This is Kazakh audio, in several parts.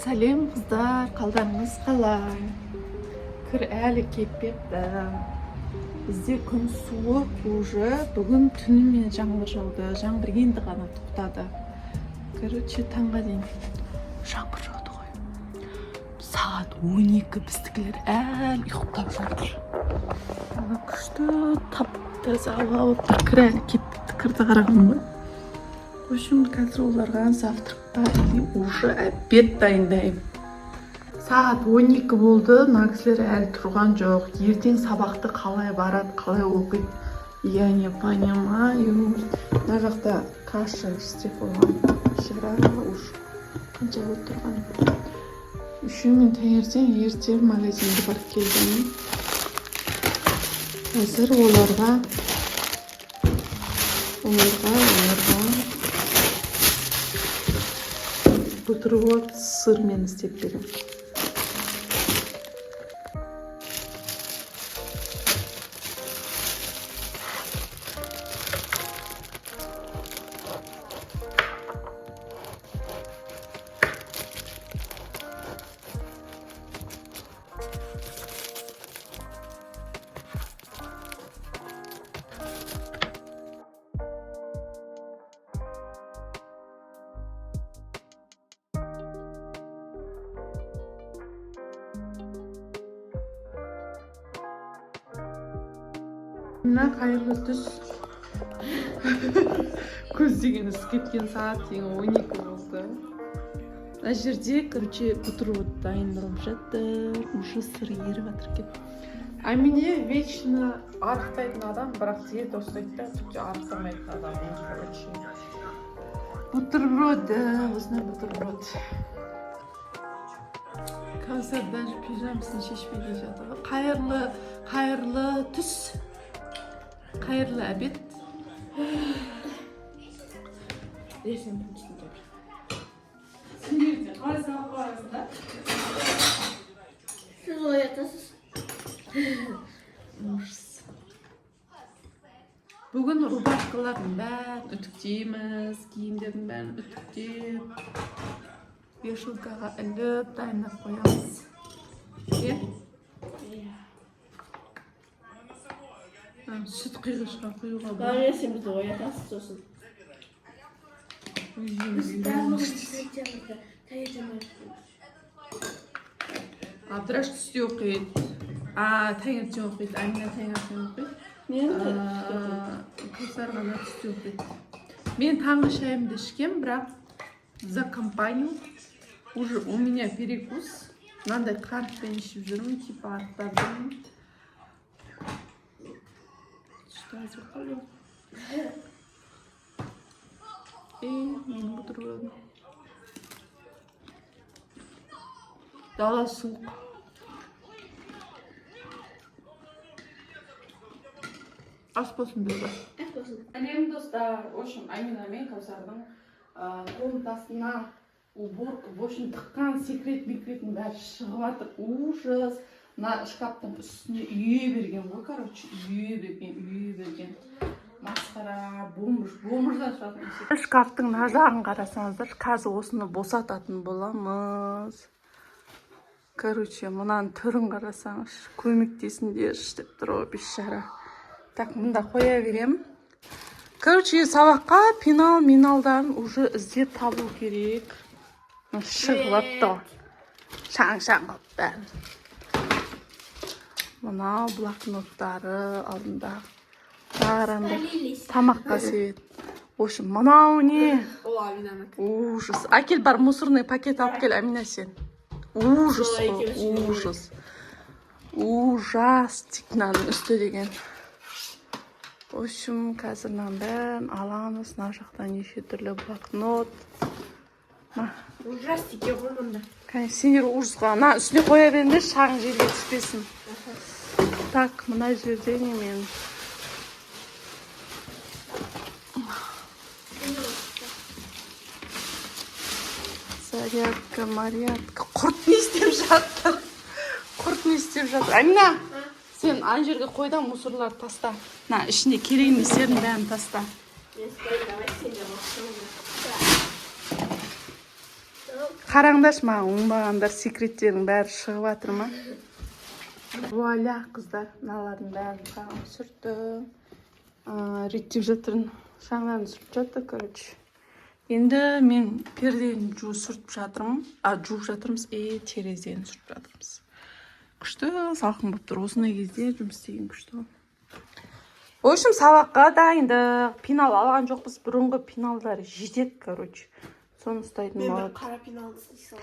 Сәлем қыздар, қалдарыңыз қалай? Кір әлі кеппепті. Бізде күн суық уже. Бүгін түнімен жаңбыр жауды. Жаңбыр енді ғана тоқтады. Короче, таңға дейін жаңбыр жауды ғой. Сағат 12 біздікілер әлі ұйықтап жатыр. Күшті тап-таза ауа отыр. Кір әлі кеппепті. Кірді қарағым ғой. В общем, қазір оларға завтракқа уже обед дайындаймын. Сағат 12 болды, нағызлер әлі тұрған жоқ. Ертең сабақты қалай барады, қалай оқиды. Я не понимаю. Мына жақта каша істеп қойған. Жара уж қанша болып тұрған. Еще мен таңертең ерте магазинге барып келдім. Қазір оларға бутерброд сырмен істеп беремін. Мына қайырлы түс. Көздегеніз кеткен сағат тең 12 болды. Мына жерде, короче, бутерброд дайындалып жатыр. Уже сыр еріп жатыр екен. А мене вечно арықтайтын адам, бірақ диета ұстайды да, тіпті арықтамайтын адам. Короче, бутерброд, осындай бутерброд. Кәусар даже пижамасын шешпей де жатыр. Қайырлы түс. Қайырлы обед. Ертең түнсінде бір. Сендерде қалай сабақ барасыңдар? Сіз оятасыз. Ужас. Бүгін рубашкалардың бәрін үтіктейміз, киімдердің бәрін үтіктеп, вешалкаға іліп, дайындап қоямыз. Е? Süt қиғышқа құюға бар. Баресің бізді оятасыз сосын. Абдыраш түсте оқиды. Таңертең оқиды. Амина таңертең оқиды. Кәусар ғана түсте оқиды. Мен таңғы шайымды ішкем, бірақ за компанию. Уже у меня перекус. Мынандай қантпен ішіп жүрмін, типа арықтардың. Что я сделала? Менің бутербродым. Дала суық. Ас болсын бізді. Сәлем достар. В общем, Амина мен Кәусардың комнатасына уборка, в общем, тыққан секрет-мекретін бәрі шығып жатыр. Ужас. Мына шкаптың үстіне үйе берген ғой, короче, үйе берген. Масқара, бомбыждан шығатын. Шкафтың мына жағын қарасаңыздар, қазір осыны босататын боламыз. Короче, мынаның түрін қарасаңыз, көмектесіңдерші деп тұр ғой, бейшара. Так, мында қоя берем. Короче, сабаққа миналдарын уже іздеп табу керек. Шығып атты. Шаң-шаң қылып бәрін. Мынау блокноттары алдында. Тамаққа себет. В общем, мынау не? Ужас. Әкел бар мусорный пакет алып кел, Амина сен. Ужас. Ужас. Мынаның үсті деген. В общем, қазір мынаның бәрін аламыз. Мына жақтан неше түрлі блокнот. Ужас теке ғой мұнда. Сендер ужасқа. Мына үстіне қоя беріңдер, шағын жерге түспесін. Так, мына жерде немен. Зарядка, марядка. Құрт не істеп жатыр? Амина, сен ан жерге қойда мусорлар таста. Ішіне керек еместердің бәрін таста. қараңдаршы, маған оңбағандар секреттердің бәрі шығып жатыр ма? Вуаля, қыздар, мыналардың бәрін қағым сүрттім. Реттеп жатырмын. Шаңдарын сүртіп жатыр, короче. Енді мен пердені сүртіп жатырмын. Жуып жатырмыз, терезені сүртіп жатырмыз. Күшті, салқын болып тұр. Осындай кезде жұмыс істеген күшті. В общем, сабаққа дайындық. Пенал алған жоқпыз. Бұрынғы пеналдары жетеді, короче. Соны ұстайтын болады. Мен бір қара пеналды істейсің.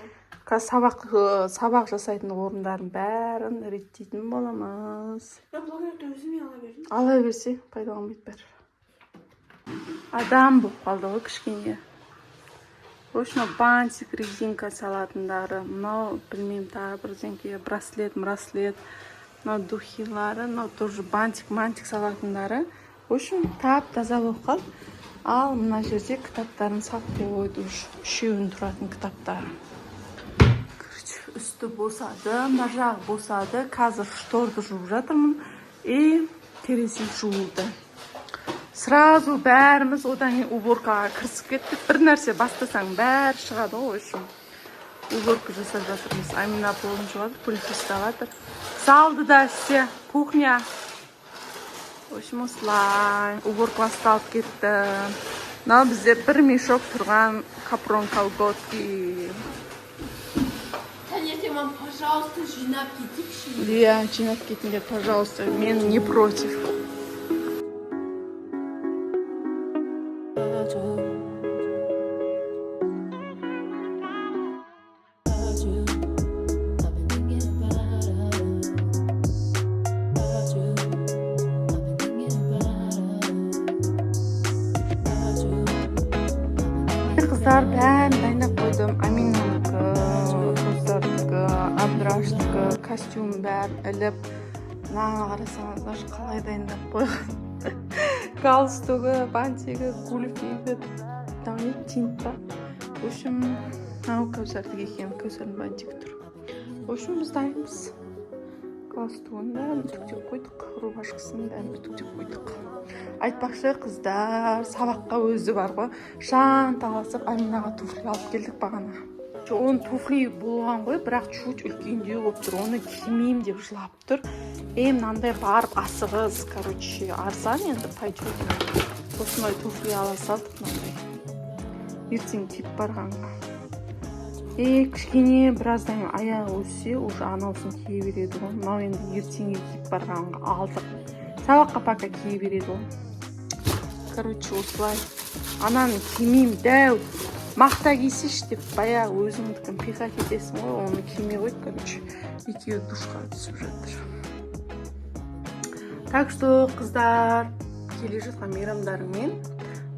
Сабақ жасайтын орындарын бәрін реттейтін боламыз. Мен блогерді өзіме ала бердім. Ала берсе, пайдаланбайды бәрі. Адам болып қалды ғой кішкене. В общем, бантик, резинка салатындары. Мынау, білмеймін, тағы бірдеңке, браслет. Мынау духилары, мынау тоже бантик салатындары. В общем, таза болып қалды. Ал мына жерде кітаптарын салып қойды. Үшеуін тұратын кітаптары. Үсті босады, мына жағы босады. Қазір шторды жуып жатырмын. Терезе жуылды. Сразу бәріміз одан кейін уборкаға кірісіп кеттік. Бір нәрсе бастасаң бәрі шығады ғой. Уборка жасап жатырмыз. Амина полын жуады, пульт ұстап жатыр. Залды да істе, кухня. В общем, осылай. Уборка басталып кетті. Мынау бізде бір мешок тұрған капрон колготки. Таңертең, пожалуйста, жинап кетейікші. Иә, жинап кетіңдер, пожалуйста. Мен не против. Қыздар бәрін дайындап қойдым. Аминанікі, достарынікі, Абдыраштікі, костюм бәрін іліп. Мынаны қарасаңыздар қалай дайындап қойған. Галстугі, бантигі, гульфигі, тинт бар. В общем, мынау Кәусәрдікі екен, Кәусәрдің бантигі тұр. В общем, біз дайынбыз. Галстуғын бәрін үтіктеп қойдық, рубашкасын бәрін үтіктеп қойдық. Айтпақшы, қыздар, сабаққа өзі бар ғой. Шанталасып, Аминаға туфли алып келдік бағана. Оның туфли болған ғой, бірақ чуть үлкендеу болып тұр. Оны кимеймін деп жылап тұр. Мынандай барып асығыз, короче, арзан енді пойдет. Осындай туфли ала салдық мынандай. Ертең киіп барғанға. Кішкене біраздан аяғы өссе, уже анаусын кие береді ғой. Мынау енді ертеңге киіп барғанға алдық. Сабаққа пока кие береді ғой. Короче, осылай. Ананы кимеймін, дәу. Мақта кисеш деп, баяғы өзіңдікін пиға кетесің ғой, оны киме қойды, короче. Екеуі душқа түсіп жатыр. Так что, қыздар, келе жатқан мейрамдарыңмен.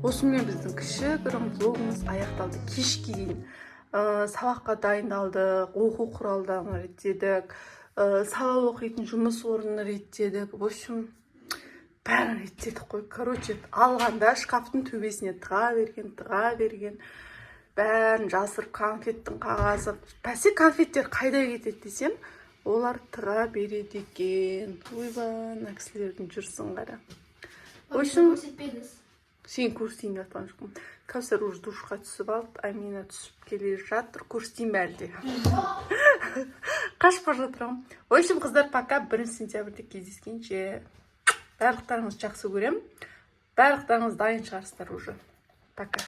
Осымен біздің кішігірім влогымыз аяқталды. Кешке дейін сабаққа дайындалдық, оқу құралдарын реттедік, сабақ оқитын жұмыс орнын реттедік. В общем, бәрін реттедік қой. Короче, алғанда шкафтың төбесіне тыға берген. Бәрін жасырып, конфеттің қағазы. Бәсе конфеттер қайда кетеді десем, олар тыға береді екен. Ойбай, кісілердің жүрсін қара. В общем, сен көрсетейін жатқан жоқпын. Кәусар уже душқа түсіп алып, Амина түсіп келе жатыр. Көрсетейін бәрі. Қашып жатырмын. В общем, қыздар, пока 1 сентябрьде кездескенше. Барлықтарыңыз жақсы көрем. Барлықтарыңыз дайын шығарсыздар уже. Пока.